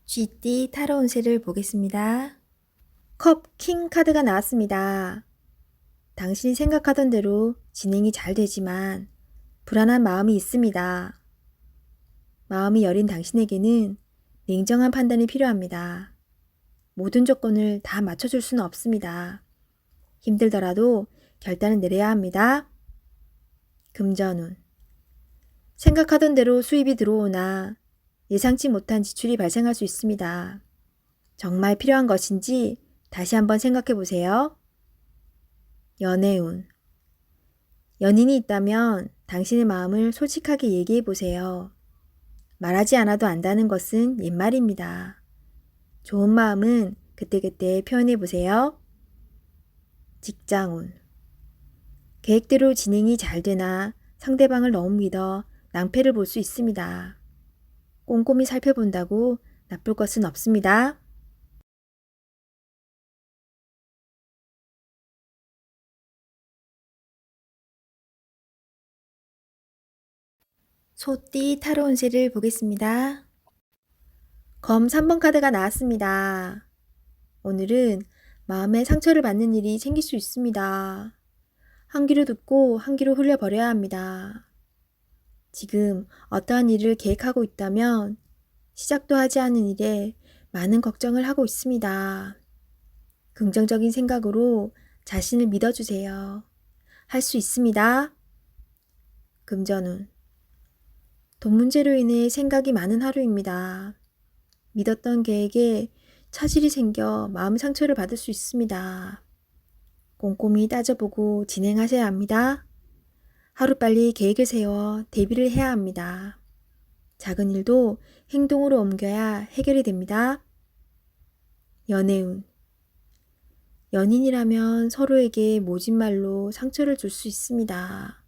쥐띠 타로 운세를 보겠습니다. 컵 킹 카드가 나왔습니다. 당신이 생각하던 대로 진행이 잘 되지만 불안한 마음이 있습니다. 마음이 여린 당신에게는 냉정한 판단이 필요합니다. 모든 조건을 다 맞춰줄 수는 없습니다. 힘들더라도 결단을 내려야 합니다. 금전운. 생각하던 대로 수입이 들어오나 예상치 못한 지출이 발생할 수 있습니다. 정말 필요한 것인지 다시 한번 생각해 보세요. 연애운. 연인이 있다면 당신의 마음을 솔직하게 얘기해 보세요. 말하지 않아도 안다는 것은 옛말입니다. 좋은 마음은 그때그때 표현해 보세요. 직장운. 계획대로 진행이 잘 되나 상대방을 너무 믿어 낭패를 볼 수 있습니다. 꼼꼼히 살펴본다고 나쁠 것은 없습니다. 소띠 타로 운세를 보겠습니다. 검 3번 카드가 나왔습니다. 오늘은 마음의 상처를 받는 일이 생길 수 있습니다. 한 귀로 듣고 한 귀로 흘려버려야 합니다. 지금 어떠한 일을 계획하고 있다면 시작도 하지 않은 일에 많은 걱정을 하고 있습니다. 긍정적인 생각으로 자신을 믿어주세요. 할 수 있습니다. 금전운. 돈 문제로 인해 생각이 많은 하루입니다. 믿었던 계획에 차질이 생겨 마음 상처를 받을 수 있습니다. 꼼꼼히 따져보고 진행하셔야 합니다. 하루빨리 계획을 세워 대비를 해야 합니다. 작은 일도 행동으로 옮겨야 해결이 됩니다. 연애운. 연인이라면 서로에게 모진 말로 상처를 줄 수 있습니다.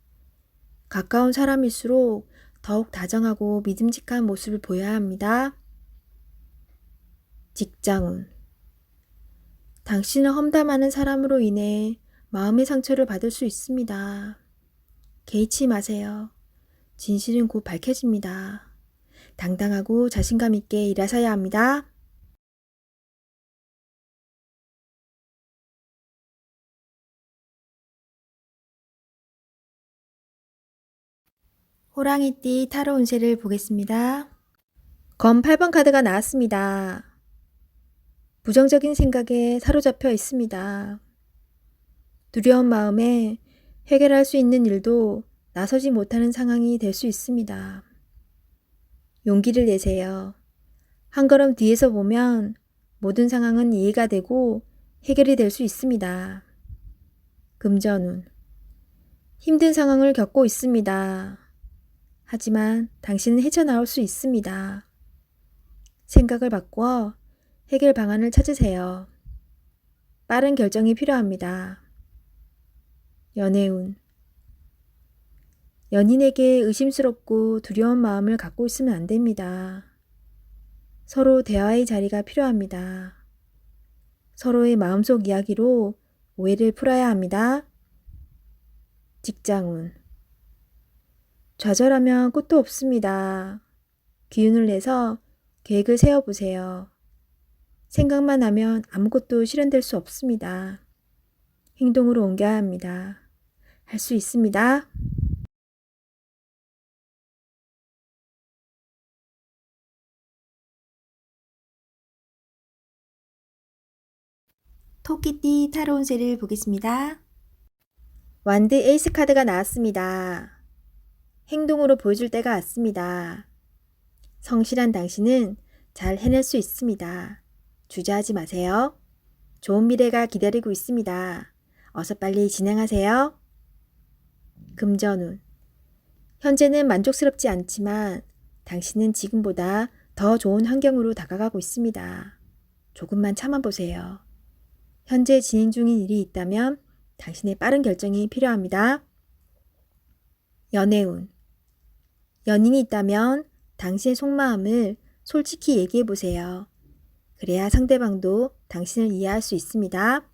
가까운 사람일수록 더욱 다정하고 믿음직한 모습을 보여야 합니다. 직장운. 당신을 험담하는 사람으로 인해 마음의 상처를 받을 수 있습니다. 개의치 마세요. 진실은 곧 밝혀집니다. 당당하고 자신감 있게 일하셔야 합니다. 호랑이띠 타로 운세를 보겠습니다. 검 8번 카드가 나왔습니다. 부정적인 생각에 사로잡혀 있습니다. 두려운 마음에 해결할 수 있는 일도 나서지 못하는 상황이 될 수 있습니다. 용기를 내세요. 한 걸음 뒤에서 보면 모든 상황은 이해가 되고 해결이 될 수 있습니다. 금전운. 힘든 상황을 겪고 있습니다. 하지만 당신은 헤쳐나올 수 있습니다. 생각을 바꾸어 해결 방안을 찾으세요. 빠른 결정이 필요합니다. 연애운. 연인에게 의심스럽고 두려운 마음을 갖고 있으면 안 됩니다. 서로 대화의 자리가 필요합니다. 서로의 마음속 이야기로 오해를 풀어야 합니다. 직장운. 좌절하면 끝도 없습니다. 기운을 내서 계획을 세워보세요. 생각만 하면 아무것도 실현될 수 없습니다. 행동으로 옮겨야 합니다. 할 수 있습니다. 토끼띠 타로 운세를 보겠습니다. 완드 에이스 카드가 나왔습니다. 행동으로 보여줄 때가 왔습니다. 성실한 당신은 잘 해낼 수 있습니다. 주저하지 마세요. 좋은 미래가 기다리고 있습니다. 어서 빨리 진행하세요. 금전운. 현재는 만족스럽지 않지만 당신은 지금보다 더 좋은 환경으로 다가가고 있습니다. 조금만 참아보세요. 현재 진행 중인 일이 있다면 당신의 빠른 결정이 필요합니다. 연애운. 연인이 있다면 당신의 속마음을 솔직히 얘기해 보세요. 그래야 상대방도 당신을 이해할 수 있습니다.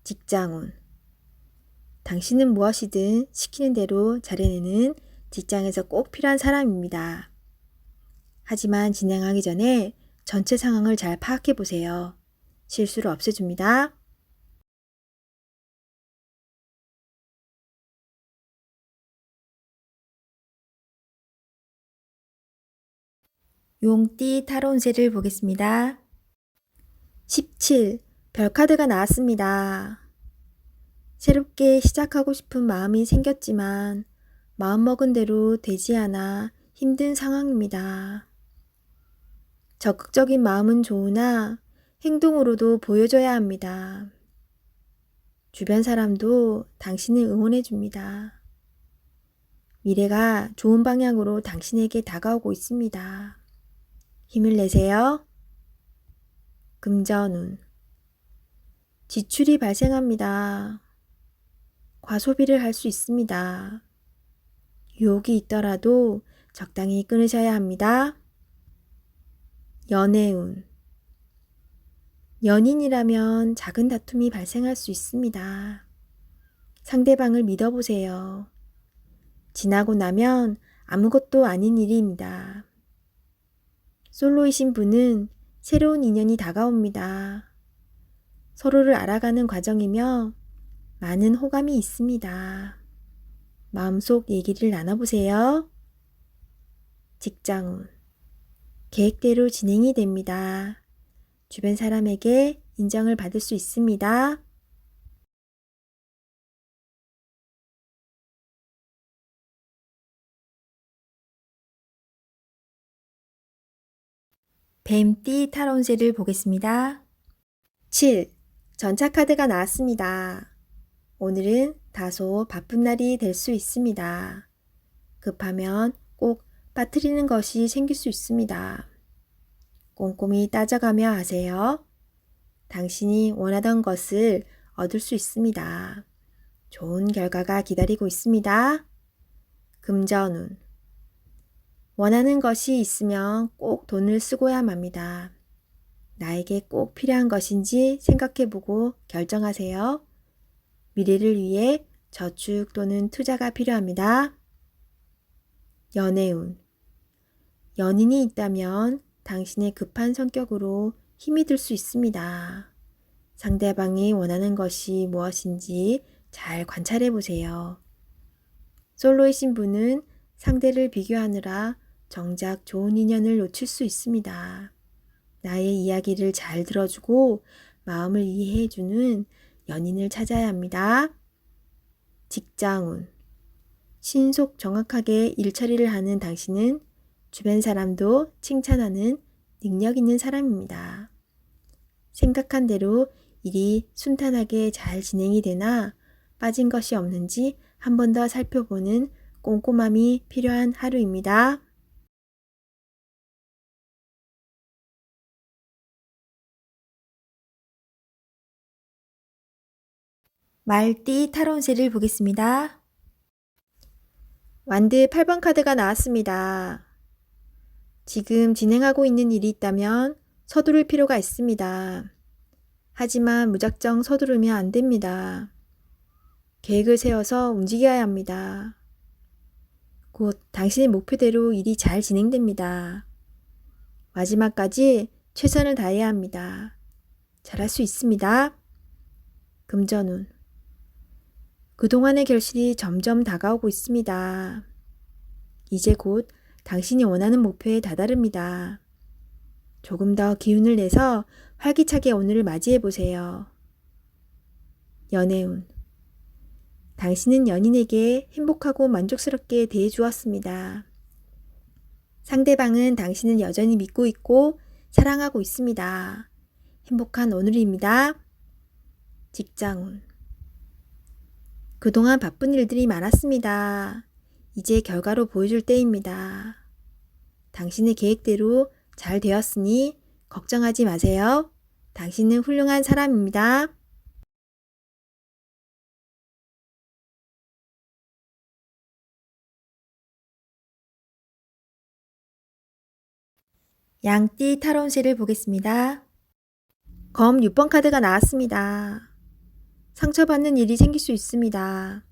직장운. 당신은 무엇이든 시키는 대로 잘해내는 직장에서 꼭 필요한 사람입니다. 하지만 진행하기 전에 전체 상황을 잘 파악해 보세요. 실수를 없애줍니다. 용띠 타로 운세를 보겠습니다. 17. 별카드가 나왔습니다. 새롭게 시작하고 싶은 마음이 생겼지만 마음먹은 대로 되지 않아 힘든 상황입니다. 적극적인 마음은 좋으나 행동으로도 보여줘야 합니다. 주변 사람도 당신을 응원해 줍니다. 미래가 좋은 방향으로 당신에게 다가오고 있습니다. 힘을 내세요. 금전운. 지출이 발생합니다. 과소비를 할 수 있습니다. 유혹이 있더라도 적당히 끊으셔야 합니다. 연애운. 연인이라면 작은 다툼이 발생할 수 있습니다. 상대방을 믿어보세요. 지나고 나면 아무것도 아닌 일입니다. 솔로이신 분은 새로운 인연이 다가옵니다. 서로를 알아가는 과정이며 많은 호감이 있습니다. 마음속 얘기를 나눠보세요. 직장운. 계획대로 진행이 됩니다. 주변 사람에게 인정을 받을 수 있습니다. 뱀띠 타로 운세를 보겠습니다. 7. 전차 카드가 나왔습니다. 오늘은 다소 바쁜 날이 될 수 있습니다. 급하면 꼭 빠뜨리는 것이 생길 수 있습니다. 꼼꼼히 따져가며 하세요. 당신이 원하던 것을 얻을 수 있습니다. 좋은 결과가 기다리고 있습니다. 금전운. 원하는 것이 있으면 꼭 돈을 쓰고야 맙니다. 나에게 꼭 필요한 것인지 생각해보고 결정하세요. 미래를 위해 저축 또는 투자가 필요합니다. 연애운. 연인이 있다면 당신의 급한 성격으로 힘이 들 수 있습니다. 상대방이 원하는 것이 무엇인지 잘 관찰해 보세요. 솔로이신 분은 상대를 비교하느라 정작 좋은 인연을 놓칠 수 있습니다. 나의 이야기를 잘 들어주고 마음을 이해해주는 연인을 찾아야 합니다. 직장운. 신속 정확하게 일처리를 하는 당신은 주변 사람도 칭찬하는 능력 있는 사람입니다. 생각한 대로 일이 순탄하게 잘 진행이 되나 빠진 것이 없는지 한 번 더 살펴보는 꼼꼼함이 필요한 하루입니다. 말띠 타로 운세를 보겠습니다. 완드 8번 카드가 나왔습니다. 지금 진행하고 있는 일이 있다면 서두를 필요가 있습니다. 하지만 무작정 서두르면 안 됩니다. 계획을 세워서 움직여야 합니다. 곧 당신의 목표대로 일이 잘 진행됩니다. 마지막까지 최선을 다해야 합니다. 잘할 수 있습니다. 금전운. 그동안의 결실이 점점 다가오고 있습니다. 이제 곧 당신이 원하는 목표에 다다릅니다. 조금 더 기운을 내서 활기차게 오늘을 맞이해 보세요. 연애운. 당신은 연인에게 행복하고 만족스럽게 대해 주었습니다. 상대방은 당신을 여전히 믿고 있고 사랑하고 있습니다. 행복한 오늘입니다. 직장운. 그동안 바쁜 일들이 많았습니다. 이제 결과로 보여줄 때입니다. 당신의 계획대로 잘 되었으니 걱정하지 마세요. 당신은 훌륭한 사람입니다. 양띠 타로 운세를 보겠습니다. 검 6번 카드가 나왔습니다. 상처받는 일이 생길 수 있습니다.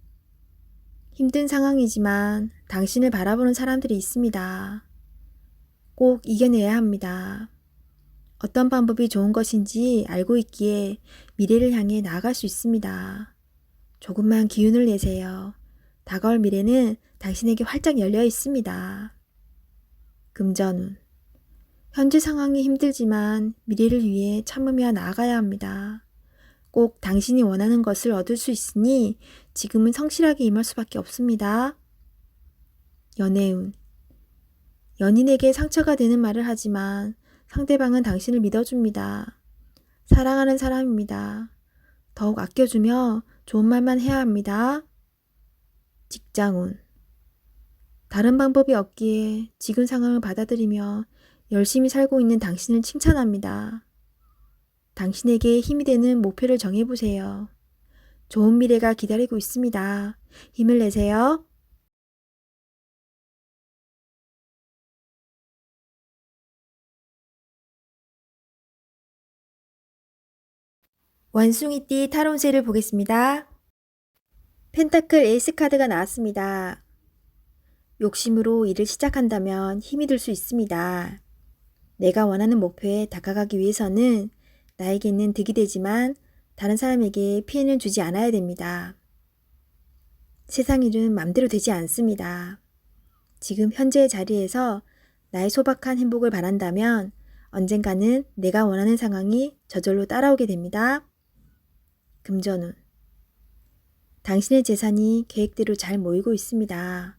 힘든 상황이지만 당신을 바라보는 사람들이 있습니다. 꼭 이겨내야 합니다. 어떤 방법이 좋은 것인지 알고 있기에 미래를 향해 나아갈 수 있습니다. 조금만 기운을 내세요. 다가올 미래는 당신에게 활짝 열려 있습니다. 금전운. 현재 상황이 힘들지만 미래를 위해 참으며 나아가야 합니다. 꼭 당신이 원하는 것을 얻을 수 있으니 지금은 성실하게 임할 수밖에 없습니다. 연애운. 연인에게 상처가 되는 말을 하지만 상대방은 당신을 믿어줍니다. 사랑하는 사람입니다. 더욱 아껴주며 좋은 말만 해야 합니다. 직장운. 다른 방법이 없기에 지금 상황을 받아들이며 열심히 살고 있는 당신을 칭찬합니다. 당신에게 힘이 되는 목표를 정해보세요. 좋은 미래가 기다리고 있습니다. 힘을 내세요. 원숭이띠 타로운세를 보겠습니다. 펜타클 에이스 카드가 나왔습니다. 욕심으로 일을 시작한다면 힘이 들 수 있습니다. 내가 원하는 목표에 다가가기 위해서는 나에게는 득이 되지만 다른 사람에게 피해는 주지 않아야 됩니다. 세상 일은 맘대로 되지 않습니다. 지금 현재의 자리에서 나의 소박한 행복을 바란다면 언젠가는 내가 원하는 상황이 저절로 따라오게 됩니다. 금전운. 당신의 재산이 계획대로 잘 모이고 있습니다.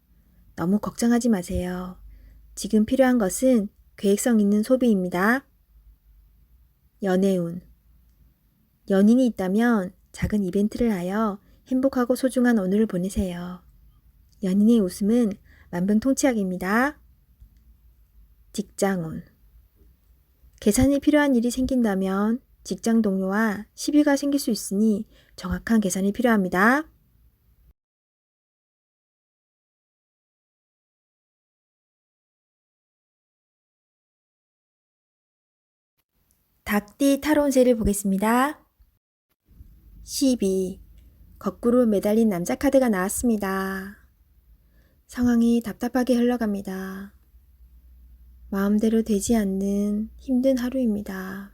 너무 걱정하지 마세요. 지금 필요한 것은 계획성 있는 소비입니다. 연애운. 연인이 있다면 작은 이벤트를 하여 행복하고 소중한 오늘을 보내세요. 연인의 웃음은 만병통치약입니다. 직장운. 계산이 필요한 일이 생긴다면 직장 동료와 시비가 생길 수 있으니 정확한 계산이 필요합니다. 닭띠 타로운세를 보겠습니다. 12. 거꾸로 매달린 남자 카드가 나왔습니다. 상황이 답답하게 흘러갑니다. 마음대로 되지 않는 힘든 하루입니다.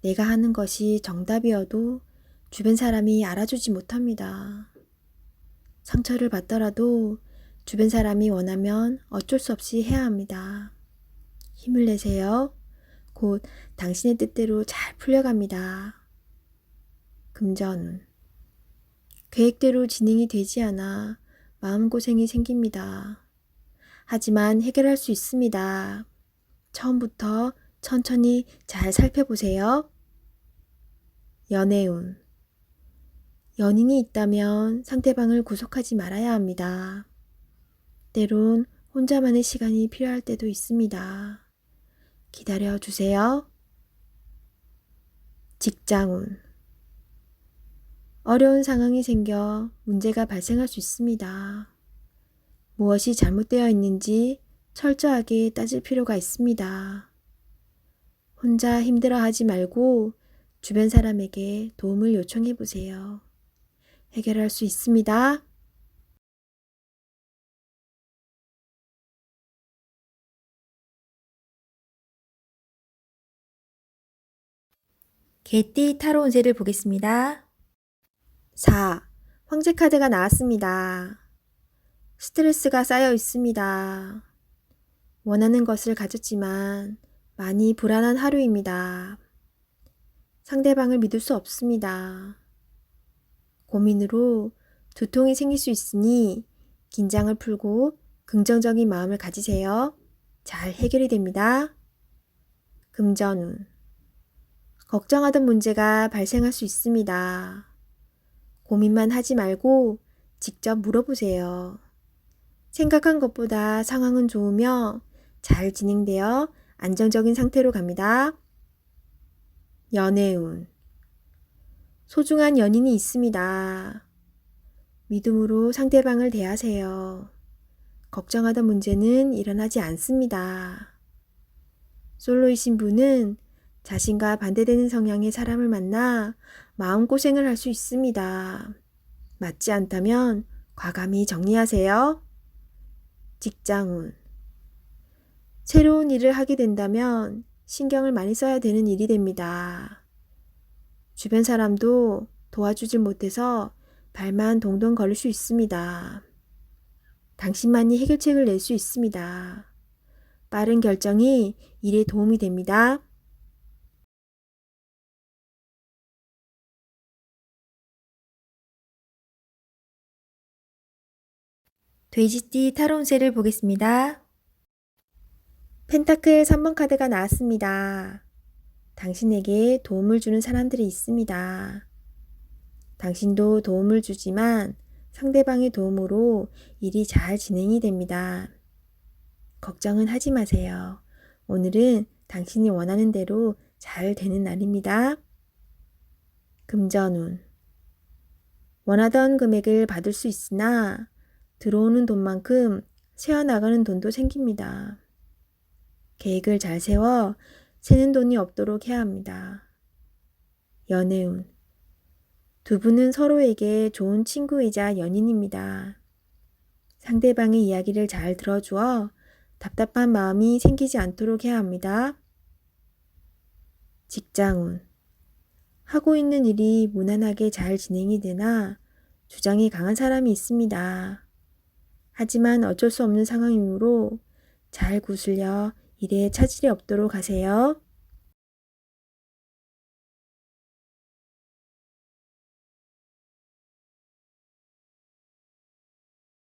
내가 하는 것이 정답이어도 주변 사람이 알아주지 못합니다. 상처를 받더라도 주변 사람이 원하면 어쩔 수 없이 해야 합니다. 힘을 내세요. 곧 당신의 뜻대로 잘 풀려갑니다. 금전운. 계획대로 진행이 되지 않아 마음고생이 생깁니다. 하지만 해결할 수 있습니다. 처음부터 천천히 잘 살펴보세요. 연애운. 연인이 있다면 상대방을 구속하지 말아야 합니다. 때론 혼자만의 시간이 필요할 때도 있습니다. 기다려 주세요. 직장운. 어려운 상황이 생겨 문제가 발생할 수 있습니다. 무엇이 잘못되어 있는지 철저하게 따질 필요가 있습니다. 혼자 힘들어하지 말고 주변 사람에게 도움을 요청해 보세요. 해결할 수 있습니다. 개띠 타로 운세를 보겠습니다. 4. 황제 카드가 나왔습니다. 스트레스가 쌓여 있습니다. 원하는 것을 가졌지만 많이 불안한 하루입니다. 상대방을 믿을 수 없습니다. 고민으로 두통이 생길 수 있으니 긴장을 풀고 긍정적인 마음을 가지세요. 잘 해결이 됩니다. 금전운. 걱정하던 문제가 발생할 수 있습니다. 고민만 하지 말고 직접 물어보세요. 생각한 것보다 상황은 좋으며 잘 진행되어 안정적인 상태로 갑니다. 연애운. 소중한 연인이 있습니다. 믿음으로 상대방을 대하세요. 걱정하던 문제는 일어나지 않습니다. 솔로이신 분은 자신과 반대되는 성향의 사람을 만나 마음고생을 할 수 있습니다. 맞지 않다면 과감히 정리하세요. 직장운. 새로운 일을 하게 된다면 신경을 많이 써야 되는 일이 됩니다. 주변 사람도 도와주질 못해서 발만 동동 걸릴 수 있습니다. 당신만이 해결책을 낼 수 있습니다. 빠른 결정이 일에 도움이 됩니다. 돼지띠 타로 운세를 보겠습니다. 펜타클 3번 카드가 나왔습니다. 당신에게 도움을 주는 사람들이 있습니다. 당신도 도움을 주지만 상대방의 도움으로 일이 잘 진행이 됩니다. 걱정은 하지 마세요. 오늘은 당신이 원하는 대로 잘 되는 날입니다. 금전운. 원하던 금액을 받을 수 있으나 들어오는 돈만큼 새어나가는 돈도 생깁니다. 계획을 잘 세워 새는 돈이 없도록 해야 합니다. 연애운. 두 분은 서로에게 좋은 친구이자 연인입니다. 상대방의 이야기를 잘 들어주어 답답한 마음이 생기지 않도록 해야 합니다. 직장운. 하고 있는 일이 무난하게 잘 진행이 되나 주장이 강한 사람이 있습니다. 하지만 어쩔 수 없는 상황이므로 잘 구슬려 일에 차질이 없도록 하세요.